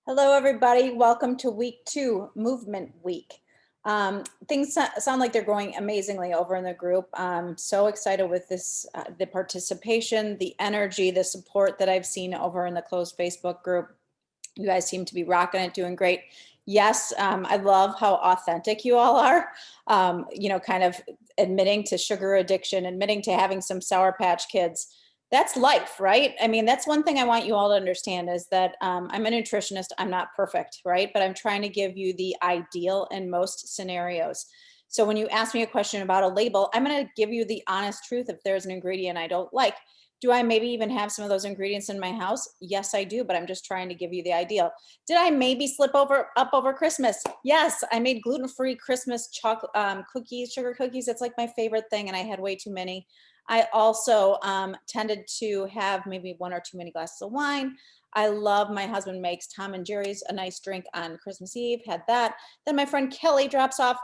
Hello, everybody. Welcome to week 2, Movement Week. Things sound like they're going amazingly over in the group. I'm so excited with this, the participation, the energy, the support that I've seen over in the closed Facebook group. You guys seem to be rocking it, doing great. Yes, I love how authentic you all are. Kind of admitting to sugar addiction, admitting to having some Sour Patch Kids. That's life, right? I mean, that's one thing I want you all to understand is that I'm a nutritionist. I'm not perfect, right? But I'm trying to give you the ideal in most scenarios. So when you ask me a question about a label, I'm going to give you the honest truth if there's an ingredient I don't like. Do I maybe even have some of those ingredients in my house? Yes, I do, but I'm just trying to give you the ideal. Did I maybe slip over Christmas? Yes, I made gluten-free Christmas chocolate cookies, sugar cookies. It's like my favorite thing, and I had way too many. I also tended to have maybe one or too many glasses of wine. I love my husband makes Tom and Jerry's a nice drink on Christmas Eve, had that. Then my friend Kelly drops off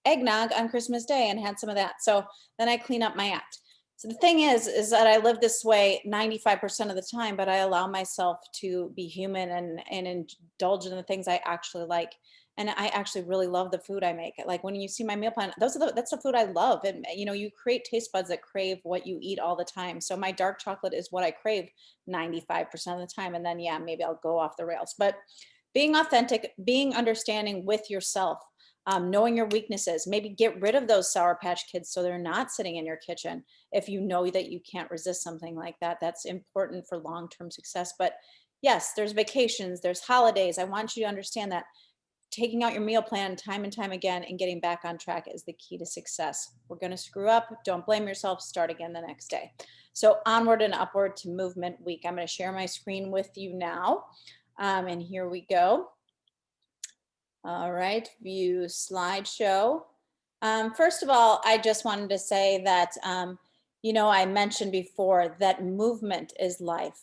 eggnog on Christmas Day and had some of that. So then I clean up my act. So the thing is that I live this way 95% of the time, but I allow myself to be human and indulge in the things I actually like. And I actually really love the food I make. Like when you see my meal plan, that's the food I love. And you create taste buds that crave what you eat all the time. So my dark chocolate is what I crave 95% of the time. And then yeah, maybe I'll go off the rails. But being authentic, being understanding with yourself, knowing your weaknesses, maybe get rid of those Sour Patch Kids so they're not sitting in your kitchen. If you know that you can't resist something like that, that's important for long-term success. But yes, there's vacations, there's holidays. I want you to understand that taking out your meal plan time and time again and getting back on track is the key to success. We're going to screw up. Don't blame yourself. Start again the next day. So onward and upward to Movement Week. I'm going to share my screen with you now. And here we go. All right, view slideshow. First of all, I just wanted to say that, I mentioned before that movement is life.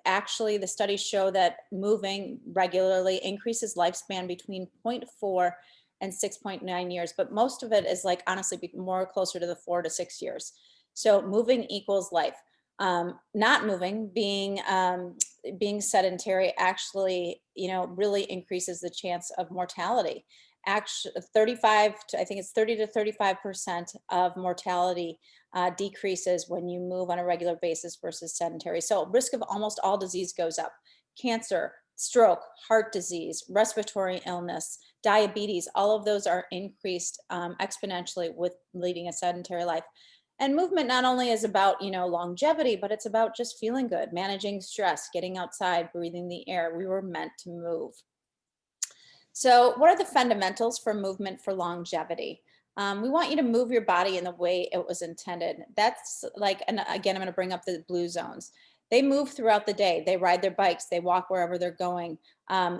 Actually, the studies show that moving regularly increases lifespan between zero point 0.4 and 6.9 years, but most of it is like honestly more closer to the 4 to 6 years. So moving equals life. Not moving, being sedentary actually, really increases the chance of mortality. Actually, 35 to, I think it's 30 to 35% of mortality decreases when you move on a regular basis versus sedentary. So risk of almost all disease goes up. Cancer, stroke, heart disease, respiratory illness, diabetes, all of those are increased exponentially with leading a sedentary life. And movement not only is about, longevity, but it's about just feeling good, managing stress, getting outside, breathing the air. We were meant to move. So what are the fundamentals for movement for longevity? We want you to move your body in the way it was intended. That's like, and again, I'm going to bring up the blue zones. They move throughout the day. They ride their bikes. They walk wherever they're going.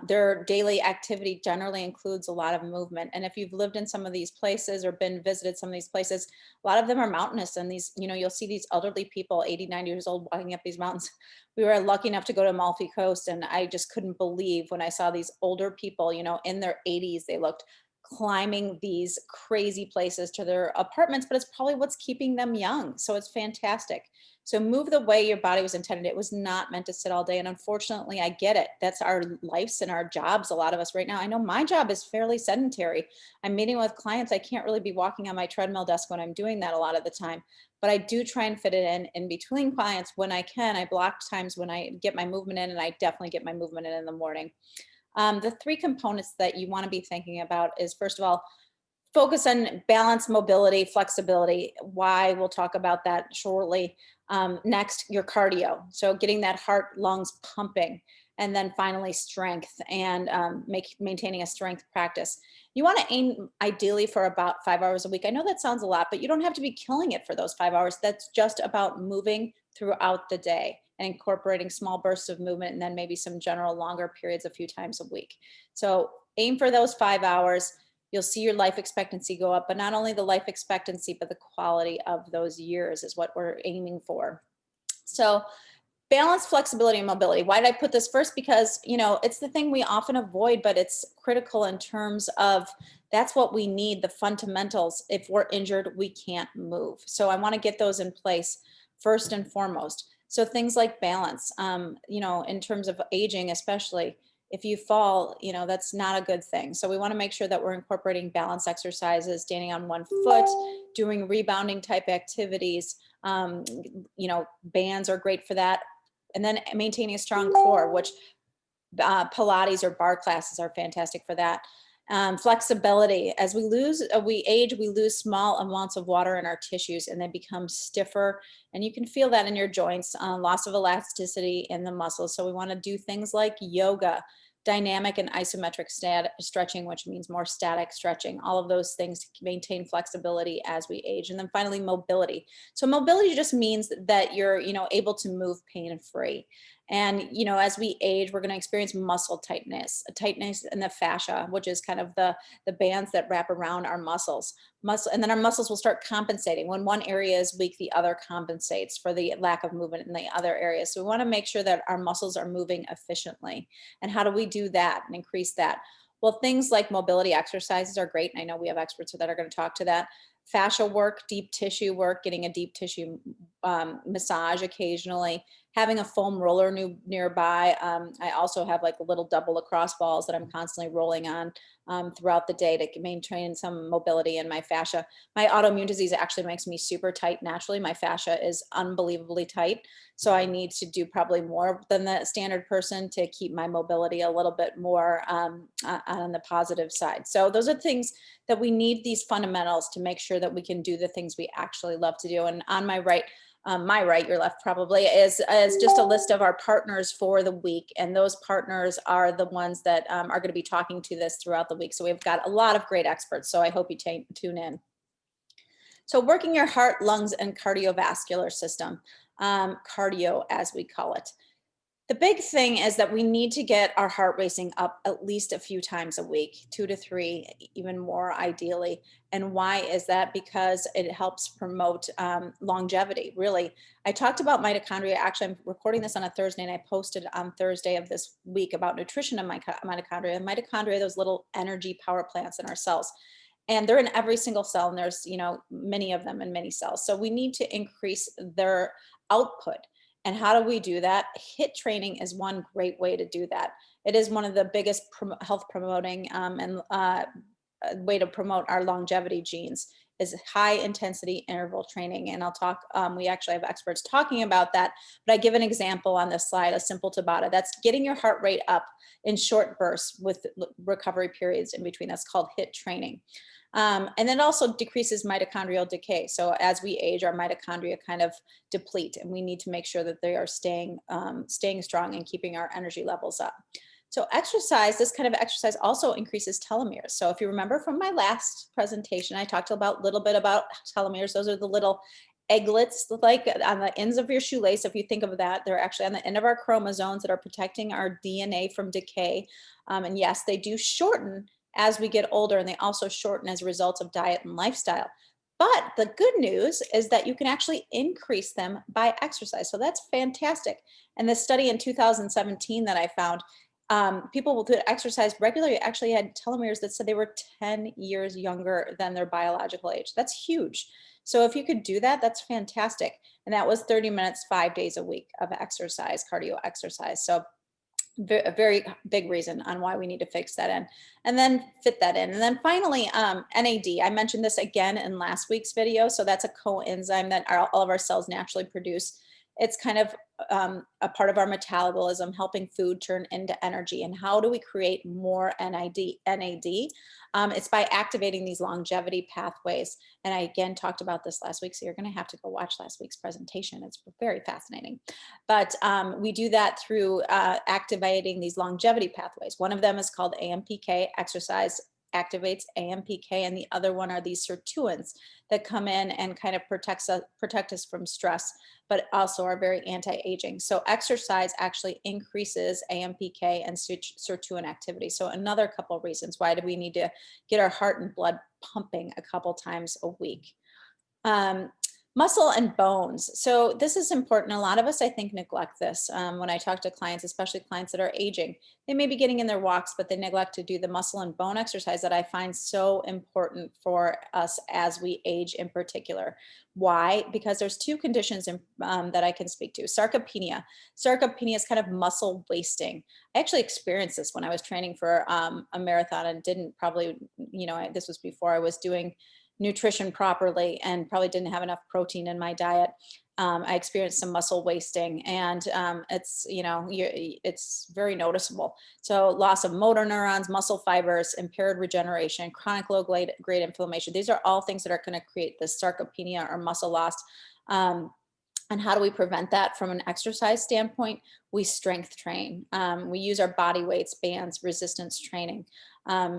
Their daily activity generally includes a lot of movement. And if you've lived in some of these places or been visited some of these places, a lot of them are mountainous. And these, you'll see these elderly people, 80, 90 years old, walking up these mountains. We were lucky enough to go to Amalfi Coast, and I just couldn't believe when I saw these older people, in their 80s, they looked climbing these crazy places to their apartments, but it's probably what's keeping them young. So it's fantastic. So move the way your body was intended. It was not meant to sit all day. And unfortunately, I get it. That's our lives and our jobs. A lot of us right now, I know my job is fairly sedentary. I'm meeting with clients. I can't really be walking on my treadmill desk when I'm doing that a lot of the time, but I do try and fit it in between clients when I can. I block times when I get my movement in, and I definitely get my movement in the morning. The three components that you want to be thinking about is, first of all, focus on balance, mobility, flexibility. Why? We'll talk about that shortly. Next, your cardio. So getting that heart, lungs pumping. And then finally, strength and maintaining a strength practice. You want to aim ideally for about 5 hours a week. I know that sounds a lot, but you don't have to be killing it for those 5 hours. That's just about moving throughout the day and incorporating small bursts of movement, and then maybe some general longer periods a few times a week. So aim for those 5 hours. You'll see your life expectancy go up, but not only the life expectancy, but the quality of those years is what we're aiming for. So balance, flexibility, and mobility. Why did I put this first? Because, it's the thing we often avoid, but it's critical in terms of that's what we need, the fundamentals. If we're injured, we can't move. So I want to get those in place first and foremost. So things like balance, in terms of aging, especially, If you fall, you know, that's not a good thing. So we want to make sure that we're incorporating balance exercises, standing on one foot, doing rebounding type activities. You know, bands are great for that. And then maintaining a strong core, which Pilates or bar classes are fantastic for that. Flexibility. As we age, we lose small amounts of water in our tissues and they become stiffer. And you can feel that in your joints, loss of elasticity in the muscles. So we want to do things like yoga, dynamic and isometric stretching, which means more static stretching, all of those things to maintain flexibility as we age. And then finally, mobility. So mobility just means that you're, you know, able to move pain-free. And, you know, as we age, we're going to experience muscle tightness, a tightness in the fascia, which is kind of the bands that wrap around our muscles. And then our muscles will start compensating. When one area is weak, the other compensates for the lack of movement in the other areas. So we want to make sure that our muscles are moving efficiently. And how do we do that and increase that? Well, things like mobility exercises are great. And I know we have experts that are going to talk to that. Fascia work, deep tissue work, getting a deep tissue massage occasionally, having a foam roller nearby. I also have like a little double lacrosse balls that I'm constantly rolling on throughout the day to maintain some mobility in my fascia. My autoimmune disease actually makes me super tight naturally. My fascia is unbelievably tight. So I need to do probably more than the standard person to keep my mobility a little bit more on the positive side. So those are things that we need, these fundamentals to make sure that we can do the things we actually love to do. And on my right, your left probably, is just a list of our partners for the week. And those partners are the ones that are going to be talking to this throughout the week. So we've got a lot of great experts. So I hope you tune in. So working your heart, lungs, and cardiovascular system, cardio as we call it. The big thing is that we need to get our heart racing up at least a few times a week, 2 to 3, even more ideally. And why is that? Because it helps promote longevity, really. I talked about mitochondria. Actually, I'm recording this on a Thursday, and I posted on Thursday of this week about nutrition of mitochondria. And mitochondria, those little energy power plants in our cells. And they're in every single cell, and there's, you know, many of them in many cells. So we need to increase their output. And how do we do that? HIIT training is one great way to do that. It is one of the biggest health promoting and way to promote our longevity genes is high intensity interval training. And I'll talk, we actually have experts talking about that, but I give an example on this slide, a simple Tabata. That's getting your heart rate up in short bursts with recovery periods in between. That's called HIIT training. And then also decreases mitochondrial decay. So as we age, our mitochondria kind of deplete, and we need to make sure that they are staying strong and keeping our energy levels up. So exercise, this kind of exercise also increases telomeres. So if you remember from my last presentation, I talked about a little bit about telomeres. Those are the little egglets like on the ends of your shoelace. If you think of that, they're actually on the end of our chromosomes that are protecting our DNA from decay. And yes, they do shorten as we get older, and they also shorten as a result of diet and lifestyle. But the good news is that you can actually increase them by exercise. So that's fantastic. And this study in 2017 that I found, people who exercised regularly actually had telomeres that said they were 10 years younger than their biological age. That's huge. So if you could do that, that's fantastic. And that was 30 minutes, 5 days a week of exercise, cardio exercise. So a very big reason on why we need to fix that in and then fit that in. And then finally, NAD. I mentioned this again in last week's video. So that's a coenzyme that all of our cells naturally produce. It's kind of a part of our metabolism, helping food turn into energy. And how do we create more NAD? It's by activating these longevity pathways. And I again talked about this last week, so you're going to have to go watch last week's presentation. It's very fascinating. But we do that through activating these longevity pathways. One of them is called AMPK. Exercise activates AMPK, and the other one are these sirtuins that come in and kind of protect us from stress, but also are very anti-aging. So exercise actually increases AMPK and sirtuin activity. So another couple of reasons why do we need to get our heart and blood pumping a couple times a week. Muscle and bones. So this is important. A lot of us, I think, neglect this when I talk to clients, especially clients that are aging. They may be getting in their walks, but they neglect to do the muscle and bone exercise that I find so important for us as we age in particular. Why? Because there's two conditions that I can speak to. Sarcopenia. Sarcopenia is kind of muscle wasting. I actually experienced this when I was training for a marathon and didn't probably, this was before I was doing nutrition properly and probably didn't have enough protein in my diet. I experienced some muscle wasting, and it's very noticeable. So loss of motor neurons, muscle fibers, impaired regeneration, chronic low-grade inflammation. These are all things that are going to create this sarcopenia or muscle loss. And how do we prevent that from an exercise standpoint? We strength train. We use our body weights, bands, resistance training,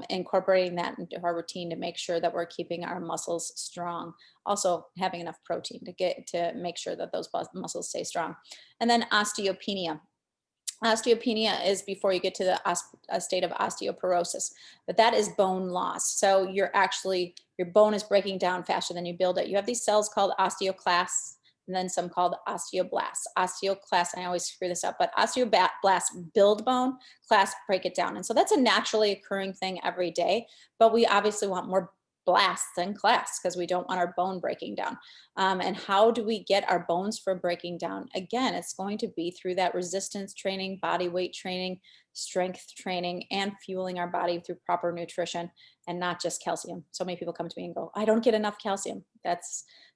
incorporating that into our routine to make sure that we're keeping our muscles strong. Also having enough protein to make sure that those muscles stay strong. And then osteopenia. Osteopenia is before you get to a state of osteoporosis, but that is bone loss. So your bone is breaking down faster than you build it. You have these cells called osteoclasts, and then some called osteoblasts. Osteoclasts, I always screw this up, but osteoblasts build bone, clasts break it down. And so that's a naturally occurring thing every day, but we obviously want more blasts than clasts because we don't want our bone breaking down. And how do we get our bones from breaking down? Again, it's going to be through that resistance training, body weight training, strength training, and fueling our body through proper nutrition and not just calcium. So many people come to me and go, I don't get enough calcium.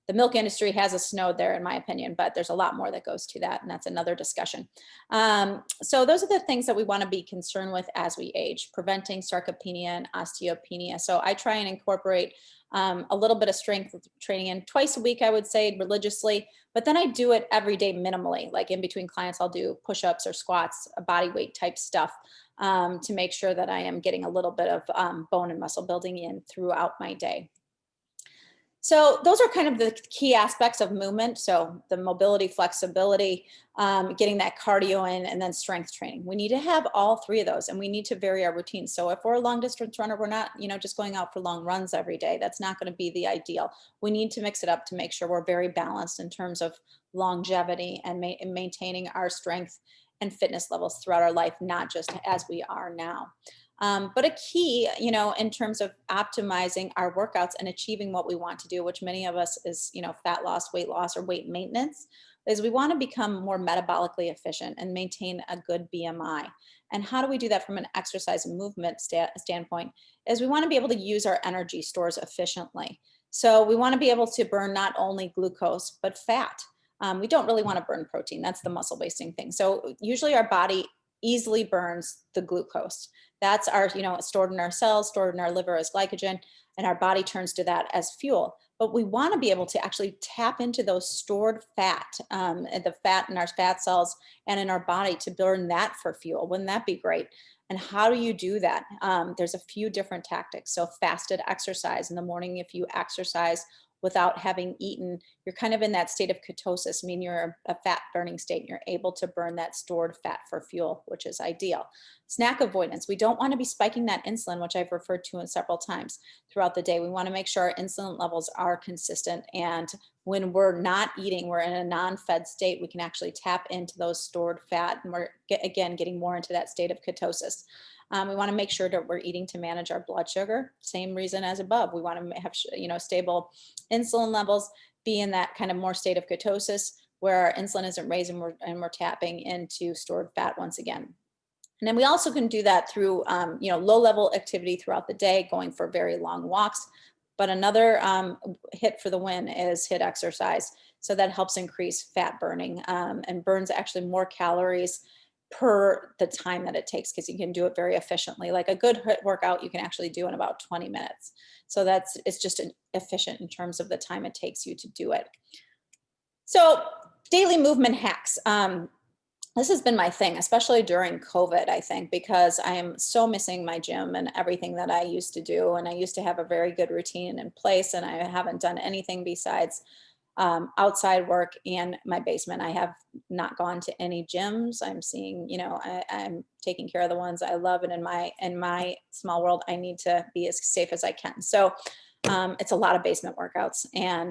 The milk industry has a snowed there, in my opinion, but there's a lot more that goes to that, and that's another discussion. So those are the things that we want to be concerned with as we age, preventing sarcopenia and osteopenia. So I try and incorporate a little bit of strength training in twice a week, I would say, religiously, but then I do it every day minimally. Like in between clients, I'll do push-ups or squats, body weight type stuff to make sure that I am getting a little bit of bone and muscle building in throughout my day. So those are kind of the key aspects of movement. So the mobility, flexibility, getting that cardio in, and then strength training. We need to have all three of those, and we need to vary our routine. So if we're a long distance runner, we're not, just going out for long runs every day. That's not going to be the ideal. We need to mix it up to make sure we're very balanced in terms of longevity and maintaining our strength and fitness levels throughout our life, not just as we are now. But a key, in terms of optimizing our workouts and achieving what we want to do, which many of us is, fat loss, weight loss, or weight maintenance, is we want to become more metabolically efficient and maintain a good BMI. And how do we do that from an exercise and movement standpoint? Is we want to be able to use our energy stores efficiently. So we want to be able to burn not only glucose, but fat. We don't really want to burn protein. That's the muscle wasting thing. So usually our body easily burns the glucose. That's stored in our cells, stored in our liver as glycogen, and our body turns to that as fuel. But we want to be able to actually tap into those stored fat, the fat in our fat cells and in our body to burn that for fuel. Wouldn't that be great? And how do you do that? There's a few different tactics. So fasted exercise in the morning. If you exercise without having eaten, you're kind of in that state of ketosis, meaning you're a fat burning state and you're able to burn that stored fat for fuel, which is ideal. Snack avoidance. We don't want to be spiking that insulin, which I've referred to several times throughout the day. We want to make sure our insulin levels are consistent. And when we're not eating, we're in a non-fed state, we can actually tap into those stored fat. And we're, again, getting more into that state of ketosis. We want to make sure that we're eating to manage our blood sugar. Same reason as above. We want to have, stable insulin levels, be in that kind of more state of ketosis where our insulin isn't raised and we're tapping into stored fat once again. And then we also can do that through, low-level activity throughout the day, going for very long walks. But another hit for the win is HIIT exercise. So that helps increase fat burning and burns actually more calories per the time that it takes, because you can do it very efficiently. Like a good HIIT workout, you can actually do in about 20 minutes. So it's just efficient in terms of the time it takes you to do it. So daily movement hacks. This has been my thing, especially during COVID, I think, because I am so missing my gym and everything that I used to do. And I used to have a very good routine in place, and I haven't done anything besides outside work and my basement. I have not gone to any gyms. I'm seeing, I'm taking care of the ones I love. And in my small world, I need to be as safe as I can. So It's a lot of basement workouts,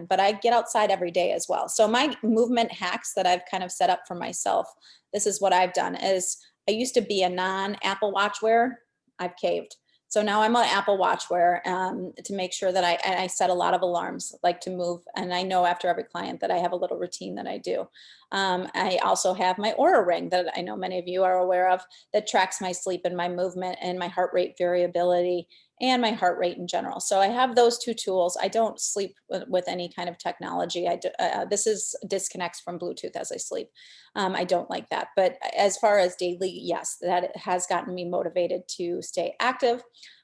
but I get outside every day as well. So my movement hacks that I've kind of set up for myself, this is what I've done is I used to be a non-Apple Watch wearer. I've caved. So now I'm an Apple Watch wearer to make sure that I set a lot of alarms, like to move. And I know after every client that I have a little routine that I do. I also have my Aura ring that I know many of you are aware of that tracks my sleep and my movement and my heart rate variability and my heart rate in general. So I have those two tools. I don't sleep with any kind of technology. This is disconnects from Bluetooth as I sleep. I don't like that. But as far as daily, yes, that has gotten me motivated to stay active.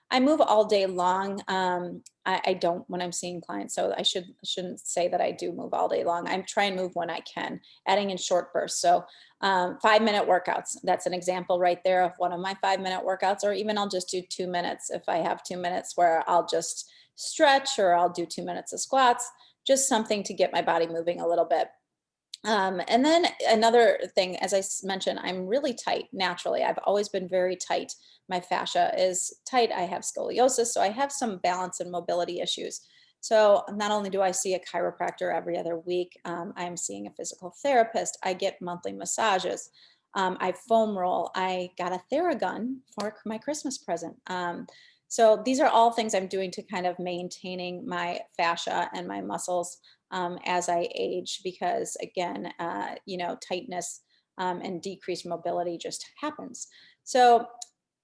I move all day long. I don't when I'm seeing clients, so I shouldn't say that I do move all day long. I'm trying to move when I can, adding in short bursts. So 5-minute workouts. That's an example right there of one of my 5-minute workouts, or even I'll just do 2 minutes if I have 2 minutes where I'll just stretch, or I'll do 2 minutes of squats, just something to get my body moving a little bit. And then another thing, as I mentioned, I'm really tight naturally. I've always been very tight. My fascia is tight. I have scoliosis, so I have some balance and mobility issues. So not only do I see a chiropractor every other week, I'm seeing a physical therapist. I get monthly massages. I foam roll. I got a Theragun for my Christmas present. So these are all things I'm doing to kind of maintaining my fascia and my muscles as I age, because again, tightness and decreased mobility just happens. So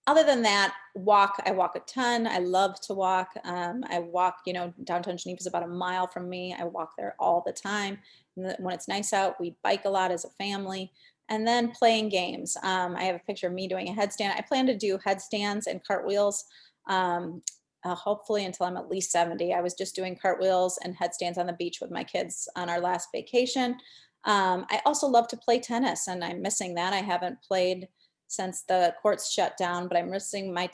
other than that, I walk a ton. I love to walk. I walk, downtown Geneva is about a mile from me. I walk there all the time. And when it's nice out, we bike a lot as a family. And then playing games. I have a picture of me doing a headstand. I plan to do headstands and cartwheels. Hopefully until I'm at least 70. I was just doing cartwheels and headstands on the beach with my kids on our last vacation. I also love to play tennis, and I'm missing that. I haven't played since the courts shut down, but I'm missing my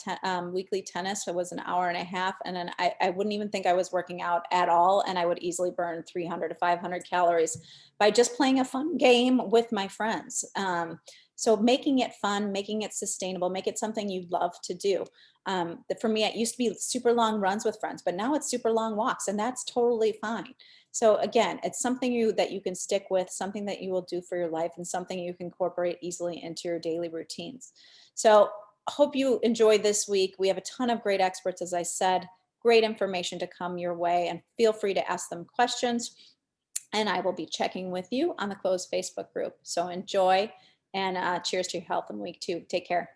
weekly tennis. It was an hour and a half, and then I wouldn't even think I was working out at all, and I would easily burn 300 to 500 calories by just playing a fun game with my friends. So making it fun, making it sustainable, make it something you love to do. For me, it used to be super long runs with friends, but now it's super long walks, and that's totally fine. So again, it's something that you can stick with, something that you will do for your life, and something you can incorporate easily into your daily routines. So hope you enjoyed this week. We have a ton of great experts, as I said, great information to come your way, and feel free to ask them questions. And I will be checking with you on the closed Facebook group. So enjoy, and cheers to your health in week 2. Take care.